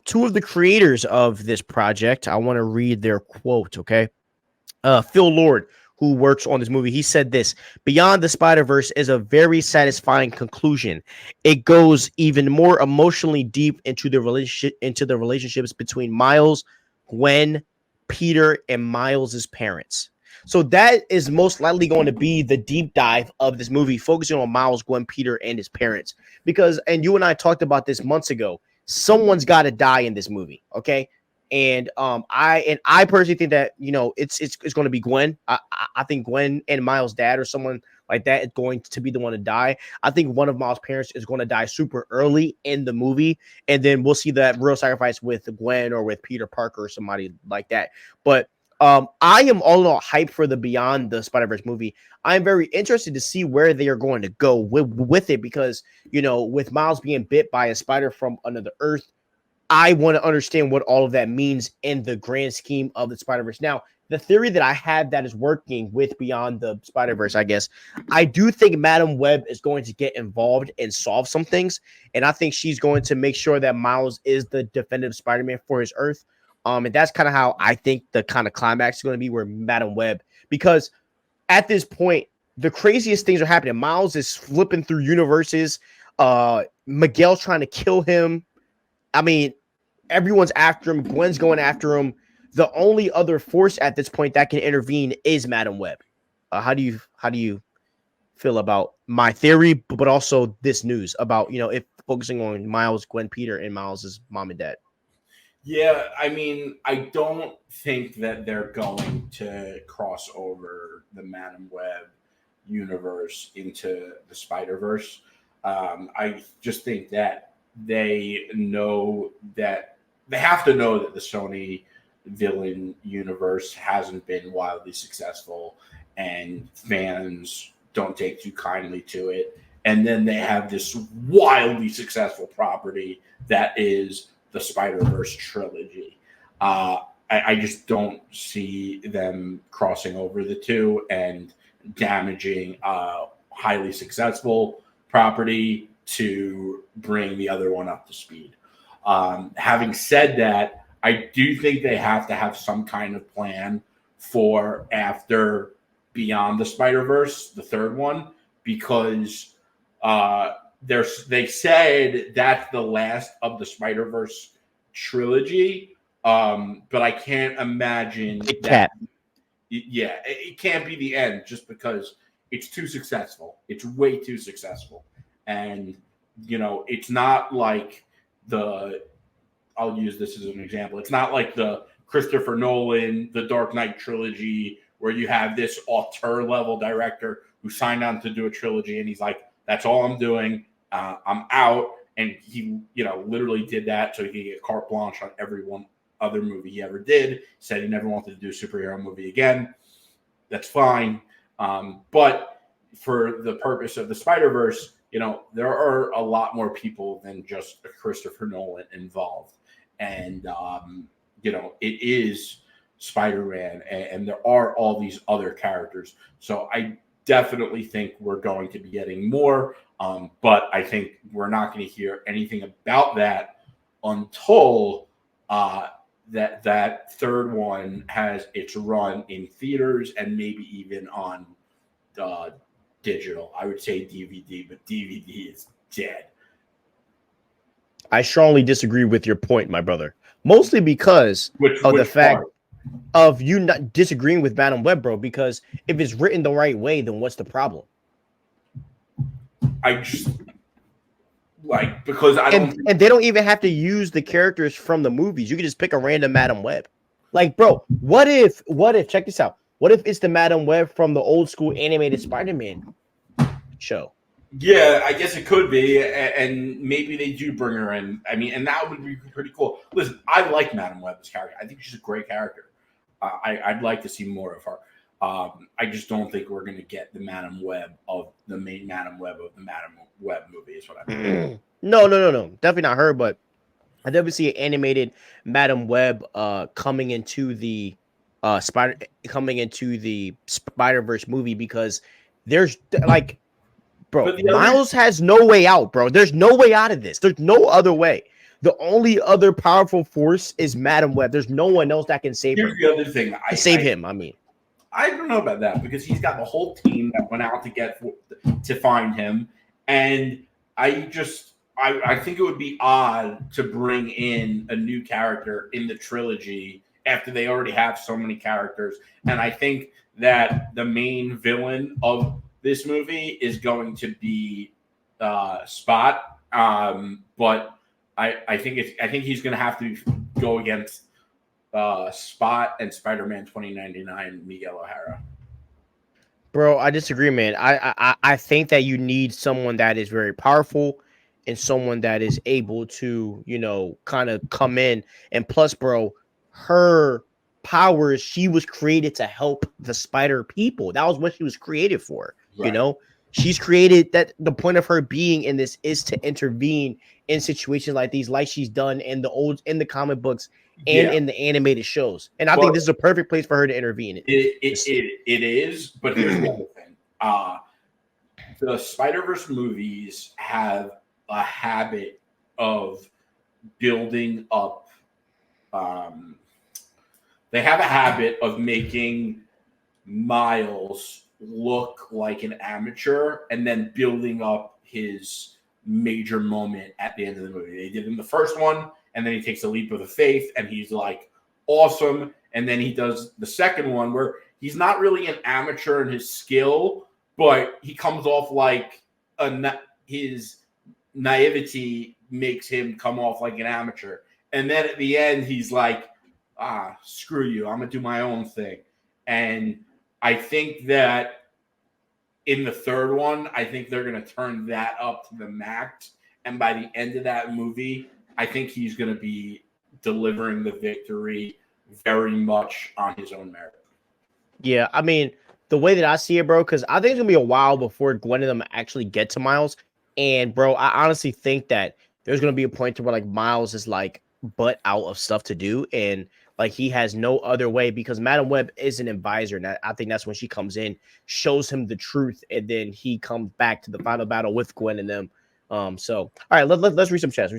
Two of the creators of this project, I want to read their quote, okay? Phil Lord, who works on this movie, he said this: Beyond the Spider-Verse is a very satisfying conclusion. It goes even more emotionally deep into the relationships between Miles, Gwen, Peter, and Miles's parents. So that is most likely going to be the deep dive of this movie, focusing on Miles, Gwen, Peter, and his parents. Because, and you and I talked about this months ago, someone's got to die in this movie, okay? And I personally think that it's going to be Gwen. I think Gwen and Miles' dad or someone like that is going to be the one to die. I think one of Miles' parents is going to die super early in the movie, and then we'll see that real sacrifice with Gwen or with Peter Parker or somebody like that. But I am all in all hyped for the Beyond the Spider-Verse movie. I'm very interested to see where they are going to go with it because with Miles being bit by a spider from another Earth, I want to understand what all of that means in the grand scheme of the Spider-Verse. Now, the theory that I have that is working with Beyond the Spider-Verse, I guess, I do think Madam Web is going to get involved and solve some things. And I think she's going to make sure that Miles is the definitive Spider-Man for his Earth. And that's kind of how I think the kind of climax is going to be where Madam Web, because at this point, the craziest things are happening. Miles is flipping through universes. Miguel's trying to kill him. I mean, everyone's after him. Gwen's going after him. The only other force at this point that can intervene is Madam Web. How do you feel about my theory, but also this news about if focusing on Miles, Gwen, Peter, and Miles's mom and dad? Yeah, I mean, I don't think that they're going to cross over the Madam Web universe into the Spider-Verse. I just think that they know that they have to know that the Sony villain universe hasn't been wildly successful and fans don't take too kindly to it. And then they have this wildly successful property that is the Spider-Verse trilogy. I just don't see them crossing over the two and damaging a highly successful property to bring the other one up to speed. Having said that, I do think they have to have some kind of plan for after Beyond the Spider-Verse, the third one, because they said that's the last of the Spider-Verse trilogy, but I can't imagine that. Yeah, it can't be the end just because it's too successful. It's way too successful. And, it's not like I'll use this as an example. It's not like the Christopher Nolan, the Dark Knight trilogy, where you have this auteur level director who signed on to do a trilogy and he's like, that's all I'm doing. I'm out. And he, literally did that so he could get carte blanche on every one other movie he ever did. Said he never wanted to do a superhero movie again. That's fine. But for the purpose of the Spider-Verse, there are a lot more people than just Christopher Nolan involved. And, it is Spider-Man and there are all these other characters. So I definitely think we're going to be getting more. But I think we're not going to hear anything about that until that third one has its run in theaters and maybe even on digital. I would say DVD, but DVD is dead. I strongly disagree with your point, my brother. Mostly because of the fact of you not disagreeing with Madam Web, bro. Because if it's written the right way, then what's the problem? I just because I don't, and they don't even have to use the characters from the movies. You can just pick a random Madam Web. Like, bro, what if? Check this out. What if it's the Madam Web from the old school animated Spider-Man show? Yeah, I guess it could be, and maybe they do bring her in. I mean, and that would be pretty cool. Listen, I like Madam Web's character. I think she's a great character. I'd like to see more of her. I just don't think we're going to get the Madam Web of the main Madam Web of the Madam Web movie. Is what I mean. No, definitely not her. But I definitely see an animated Madam Web coming into the Spider-Verse movie because there's like. Bro, Miles has no way out, bro. There's no way out of this. There's no other way. The only other powerful force is Madam Web. There's no one else that can save her. Here's the other thing. Save him. I mean, I don't know about that because he's got the whole team that went out to find him, and I think it would be odd to bring in a new character in the trilogy after they already have so many characters. And I think that the main villain of this movie is going to be Spot. But I think he's going to have to go against Spot and Spider-Man 2099 Miguel O'Hara. Bro, I disagree, man. I think that you need someone that is very powerful and someone that is able to, you know, kind of come in. And plus, bro, her powers, she was created to help the spider people. That was what she was created for. Right. You know, she's created that. The point of her being in this is to intervene in situations like these, like she's done in the comic books and in the animated shows. And I think this is a perfect place for her to intervene. It is, but here's the other thing. The Spiderverse movies have a habit of building up. They have a habit of making Miles look like an amateur and then building up his major moment at the end of the movie. They did in the first one, and then he takes a leap of faith and he's like awesome. And then he does the second one where he's not really an amateur in his skill, but he comes off like his naivety makes him come off like an amateur. And then at the end, he's like, screw you, I'm going to do my own thing. And I think that in the third one, I think they're going to turn that up to the max. And by the end of that movie, I think he's going to be delivering the victory very much on his own merit. Yeah, I mean, the way that I see it, bro, because I think it's going to be a while before Gwen and them actually get to Miles. And, bro, I honestly think that there's going to be a point to where, like, Miles is, like, butt out of stuff to do. And, like, he has no other way because Madam Web is an advisor. And I think that's when she comes in, shows him the truth, and then he comes back to the final battle with Gwen and them. So, all right, let's read some chats.